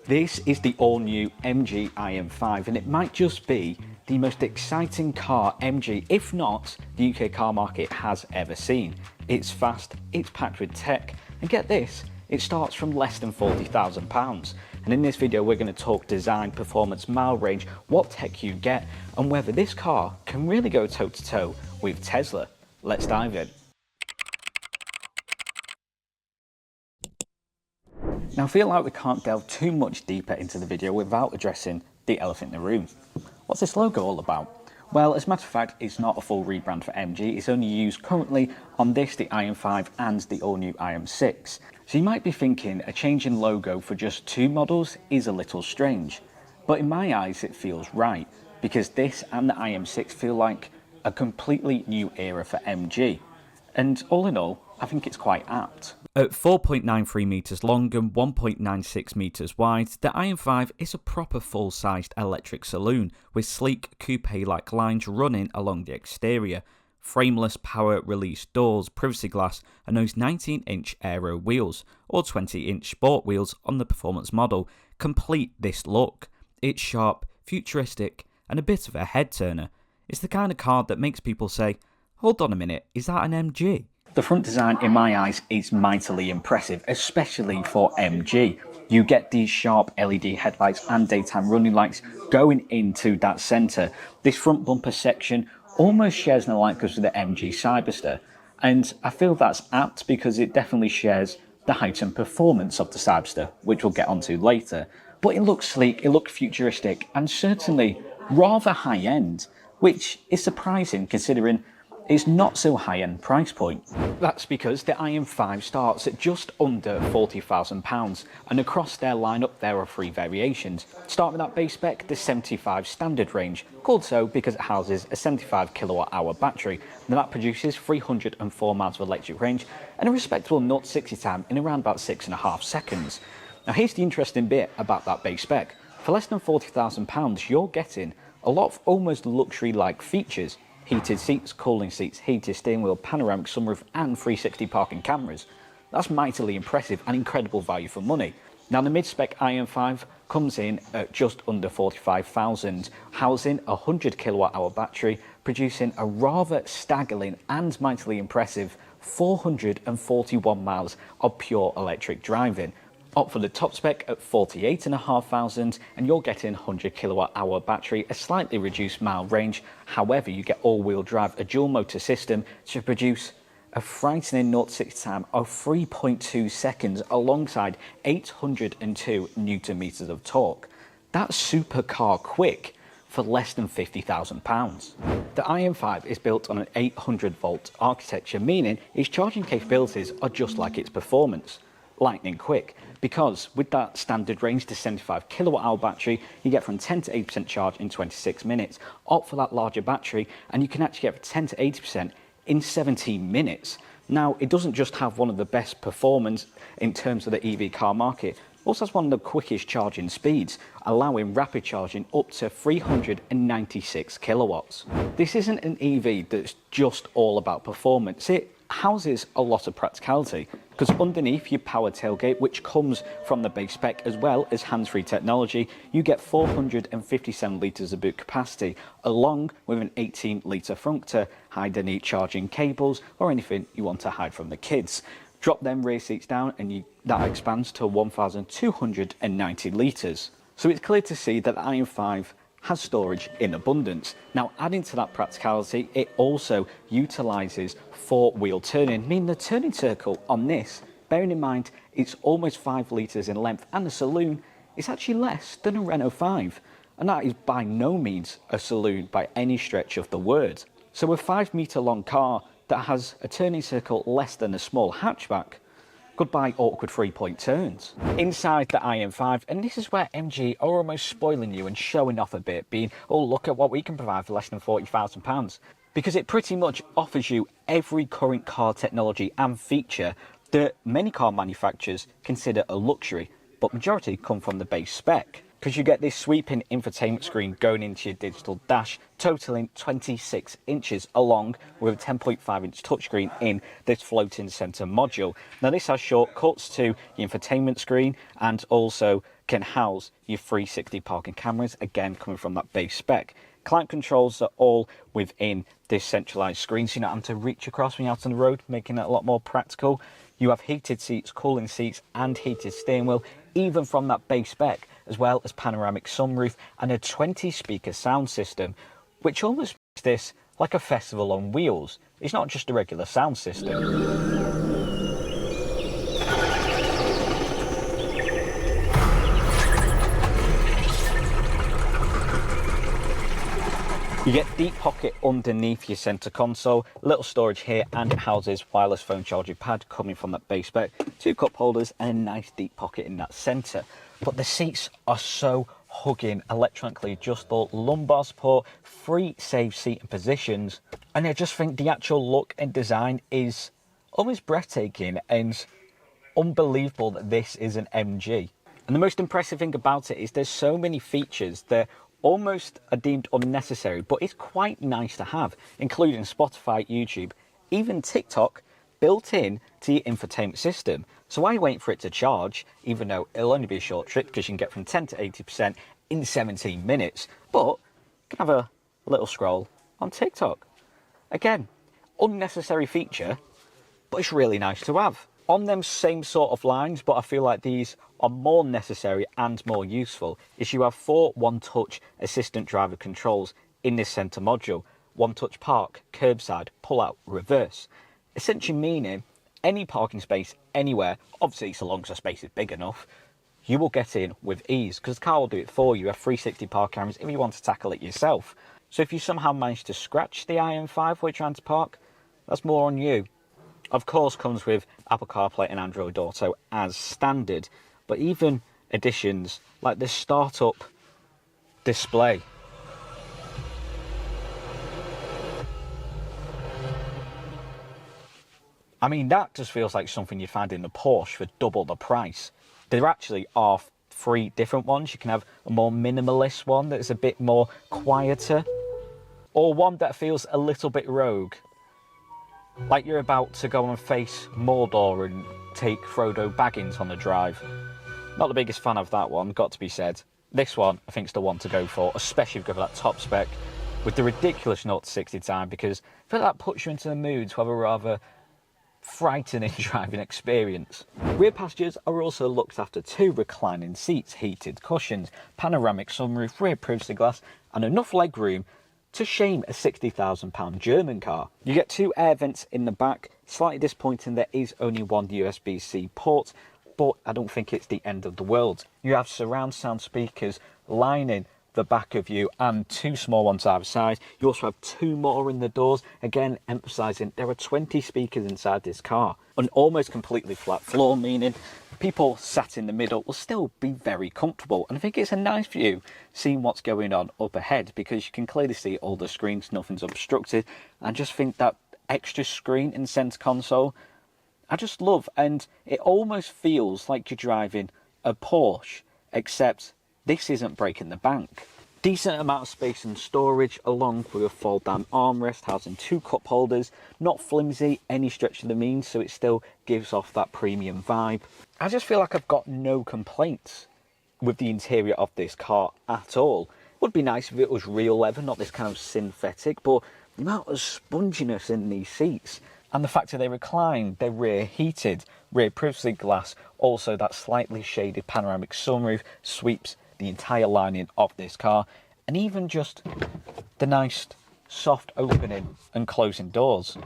This is the all-new MG IM5 and it might just be the most exciting car MG, if not the UK car market, has ever seen. It's fast, it's packed with tech, and get this, it starts from less than £40,000. And in this video we're going to talk design, performance, mile range, what tech you get, and whether this car can really go toe to toe with Tesla. Let's dive in. Now I feel like we can't delve too much deeper into the video without addressing the elephant in the room. What's this logo all about? Well, as a matter of fact, it's not a full rebrand for MG, it's only used currently on this, the IM5 and the all-new IM6. So you might be thinking a change in logo for just two models is a little strange, but in my eyes it feels right, because this and the IM6 feel like a completely new era for MG. And all in all, I think it's quite apt. At 4.93 metres long and 1.96 metres wide, the IM5 is a proper full-sized electric saloon with sleek coupe-like lines running along the exterior, frameless power-release doors, privacy glass, and those 19-inch aero wheels, or 20-inch sport wheels on the performance model, complete this look. It's sharp, futuristic, and a bit of a head-turner. It's the kind of car that makes people say, hold on a minute, is that an MG? The front design, in my eyes, is mightily impressive, especially for MG. You get these sharp LED headlights and daytime running lights going into that centre. This front bumper section almost shares no light with the MG Cyberster, and I feel that's apt because it definitely shares the heightened performance of the Cyberster, which we'll get onto later. But it looks sleek, it looks futuristic, and certainly rather high-end, which is surprising considering it's not so high-end price point. That's because the IM5 starts at just under £40,000, and across their lineup there are three variations. Starting with that base spec, the 75 standard range, called so because it houses a 75 kilowatt-hour battery, and that produces 304 miles of electric range and a respectable 0 to 60 time in around about 6.5 seconds. Now here's the interesting bit about that base spec. For less than £40,000 you're getting a lot of almost luxury-like features. Heated seats, cooling seats, heated steering wheel, panoramic sunroof and 360 parking cameras. That's mightily impressive and incredible value for money. Now the mid-spec IM5 comes in at just under £45,000, housing a 100 kilowatt-hour battery, producing a rather staggering and mightily impressive 441 miles of pure electric driving. Up for the top spec at £48,500 and you're getting 100 kilowatt-hour battery, a slightly reduced mile range. However, you get all-wheel drive, a dual motor system to produce a frightening 0 to 60 time of 3.2 seconds alongside 802 newton meters of torque. That's supercar quick for less than £50,000. The IM5 is built on an 800 volt architecture, meaning its charging capabilities are just like its performance. Lightning quick, because with that standard range to 75 kilowatt hour battery you get from 10 to 80% charge in 26 minutes. Opt for that larger battery and you can actually get 10 to 80% in 17 minutes. Now it doesn't just have one of the best performance in terms of the EV car market, it also has one of the quickest charging speeds, allowing rapid charging up to 396 kilowatts. This isn't an EV that's just all about performance, it houses a lot of practicality, because underneath your power tailgate, which comes from the base spec as well as hands-free technology, you get 457 litres of boot capacity, along with an 18 litre frunk to hide any charging cables or anything you want to hide from the kids. Drop them rear seats down and that expands to 1,290 litres. So it's clear to see that the IM5 has storage in abundance. Now adding to that practicality, it also utilises four-wheel turning, meaning the turning circle on this, bearing in mind it's almost 5 litres in length and the saloon is actually less than a Renault 5, and that is by no means a saloon by any stretch of the word. So a 5 metre long car that has a turning circle less than a small hatchback, goodbye awkward 3-point turns. Inside the IM5, and this is where MG are almost spoiling you and showing off a bit, being, oh look at what we can provide for less than £40,000, because it pretty much offers you every current car technology and feature that many car manufacturers consider a luxury, but majority come from the base spec. because you get this sweeping infotainment screen going into your digital dash, totaling 26 inches, along with a 10.5-inch touchscreen in this floating centre module. Now this has shortcuts to your infotainment screen and also can house your 360 parking cameras, again coming from that base spec. Climate controls are all within this centralised screen, so you're not having to reach across when you're out on the road, making it a lot more practical. You have heated seats, cooling seats and heated steering wheel, even from that base spec, as well as panoramic sunroof and a 20-speaker sound system, which almost makes this like a festival on wheels. It's not just a regular sound system. You get deep pocket underneath your centre console, little storage here, and it houses wireless phone charging pad coming from that base spec, 2 cup holders and a nice deep pocket in that centre. But the seats are so hugging, electronically adjustable, lumbar support, 3 safe seating positions, and I just think the actual look and design is almost breathtaking and unbelievable that this is an MG. And the most impressive thing about it is there's so many features that almost are deemed unnecessary, but it's quite nice to have, including Spotify, YouTube, even TikTok built in to your infotainment system. So while you're waiting for it to charge, even though it'll only be a short trip because you can get from 10 to 80% in 17 minutes, but you can have a little scroll on TikTok. Again, unnecessary feature, but it's really nice to have. On them same sort of lines, but I feel like these are more necessary and more useful, is you have 4 one-touch assistant driver controls in this centre module. One-touch park, curbside, pull-out, reverse. Essentially meaning any parking space anywhere, obviously so long as the space is big enough, you will get in with ease, because the car will do it for you. You have 360 park cameras if you want to tackle it yourself. So if you somehow manage to scratch the IM5 while you're trying to park, that's more on you. Of course, comes with Apple CarPlay and Android Auto as standard, but even additions like the startup display. I mean, that just feels like something you'd find in the Porsche for double the price. There actually are 3 different ones. You can have a more minimalist one that's a bit more quieter, or one that feels a little bit rogue, like you're about to go and face Mordor and take Frodo Baggins on the drive. Not the biggest fan of that one, got to be said. This one, I think, is the one to go for, especially if you go for that top spec with the ridiculous 0 to 60 time, because I feel that puts you into the mood to have a rather frightening driving experience. Rear passengers are also looked after 2 reclining seats, heated cushions, panoramic sunroof, rear privacy glass, and enough leg room to shame a £60,000 German car. You get 2 air vents in the back. Slightly disappointing there is only 1 USB-C port, but I don't think it's the end of the world. You have surround sound speakers lining the back of you and 2 small ones either side. You also have 2 more in the doors, again emphasising there are 20 speakers inside this car. An almost completely flat floor, meaning people sat in the middle will still be very comfortable. And I think it's a nice view seeing what's going on up ahead, because you can clearly see all the screens, nothing's obstructed. And just think that extra screen in centre console, I just love, and it almost feels like you're driving a Porsche, except this isn't breaking the bank. Decent amount of space and storage, along with a fold down armrest housing 2 cup holders, not flimsy any stretch of the means, so it still gives off that premium vibe. I just feel like I've got no complaints with the interior of this car at all. Would be nice if it was real leather, not this kind of synthetic, but the amount of sponginess in these seats, and the fact that they recline, they're rear heated, rear privacy glass, also that slightly shaded panoramic sunroof sweeps the entire lining of this car, and even just the nice soft opening and closing doors.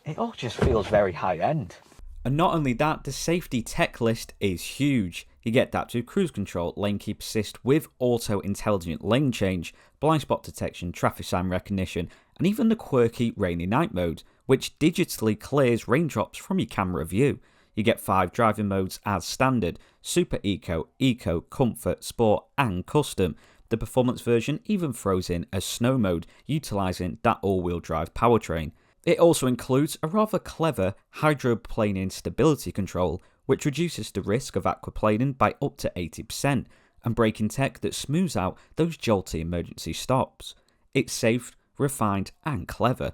It all just feels very high end. And not only that, the safety tech list is huge. You get adaptive cruise control, lane keep assist with auto intelligent lane change, blind spot detection, traffic sign recognition, and even the quirky rainy night mode, which digitally clears raindrops from your camera view. You get 5 driving modes as standard: Super Eco, Eco, Comfort, Sport and Custom. The performance version even throws in a snow mode, utilising that all-wheel drive powertrain. It also includes a rather clever hydroplaning stability control, which reduces the risk of aquaplaning by up to 80%, and braking tech that smooths out those jolty emergency stops. It's safe, refined and clever.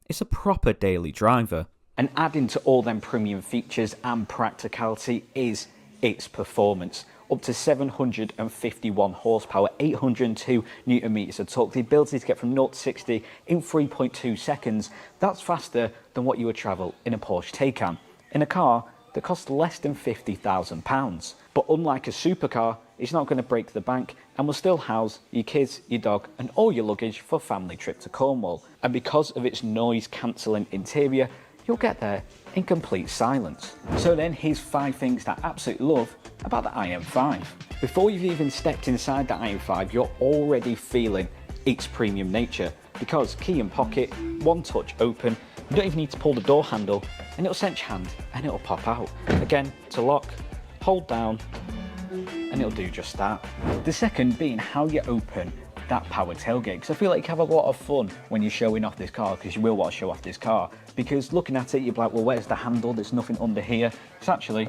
It's a proper daily driver. And adding to all them premium features and practicality is its performance. Up to 751 horsepower, 802 newton meters of torque, the ability to get from 0 to 60 in 3.2 seconds. That's faster than what you would travel in a Porsche Taycan, in a car that costs less than £50,000. But unlike a supercar, it's not going to break the bank and will still house your kids, your dog and all your luggage for a family trip to Cornwall. And because of its noise cancelling interior, you'll get there in complete silence. So then here's 5 things that I absolutely love about the IM5. Before you've even stepped inside the IM5, you're already feeling its premium nature, because key in pocket, one touch open, you don't even need to pull the door handle and it'll sense your hand and it'll pop out. Again, to lock, hold down and it'll do just that. The second being how you open that power tailgate, because I feel like you have a lot of fun when you're showing off this car, because you will want to show off this car, because looking at it you're like, well, where's the handle? There's nothing under here. It's actually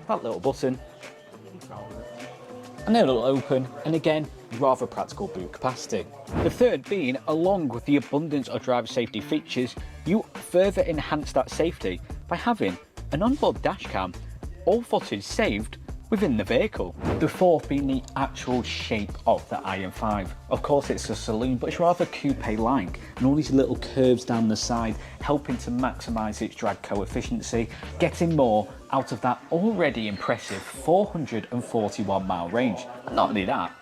that little button and then it'll open, and again, rather practical boot capacity. The third being, along with the abundance of driver safety features, you further enhance that safety by having an onboard dash cam, all footage saved within the vehicle. The fourth being the actual shape of the IM5. Of course it's a saloon, but it's rather coupe-like, and all these little curves down the side helping to maximise its drag coefficiency, getting more out of that already impressive 441 mile range. And not only that,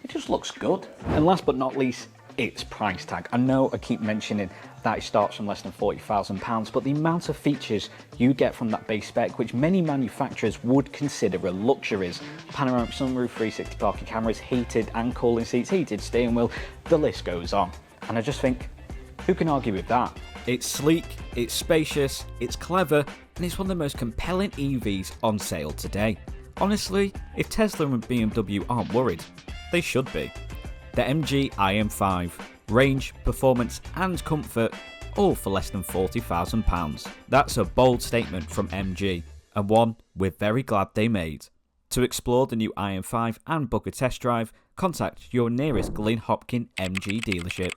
it just looks good. And last but not least, its price tag. I know I keep mentioning that it starts from less than £40,000, but the amount of features you get from that base spec, which many manufacturers would consider a luxuries: panoramic sunroof, 360 parking cameras, heated and cooling seats, heated steering wheel, the list goes on. And I just think, who can argue with that? It's sleek, it's spacious, it's clever, and it's one of the most compelling EVs on sale today. Honestly, if Tesla and BMW aren't worried, they should be. The MG IM5. Range, performance and comfort, all for less than £40,000. That's a bold statement from MG, and one we're very glad they made. To explore the new IM5 and book a test drive, contact your nearest Glyn Hopkin MG dealership.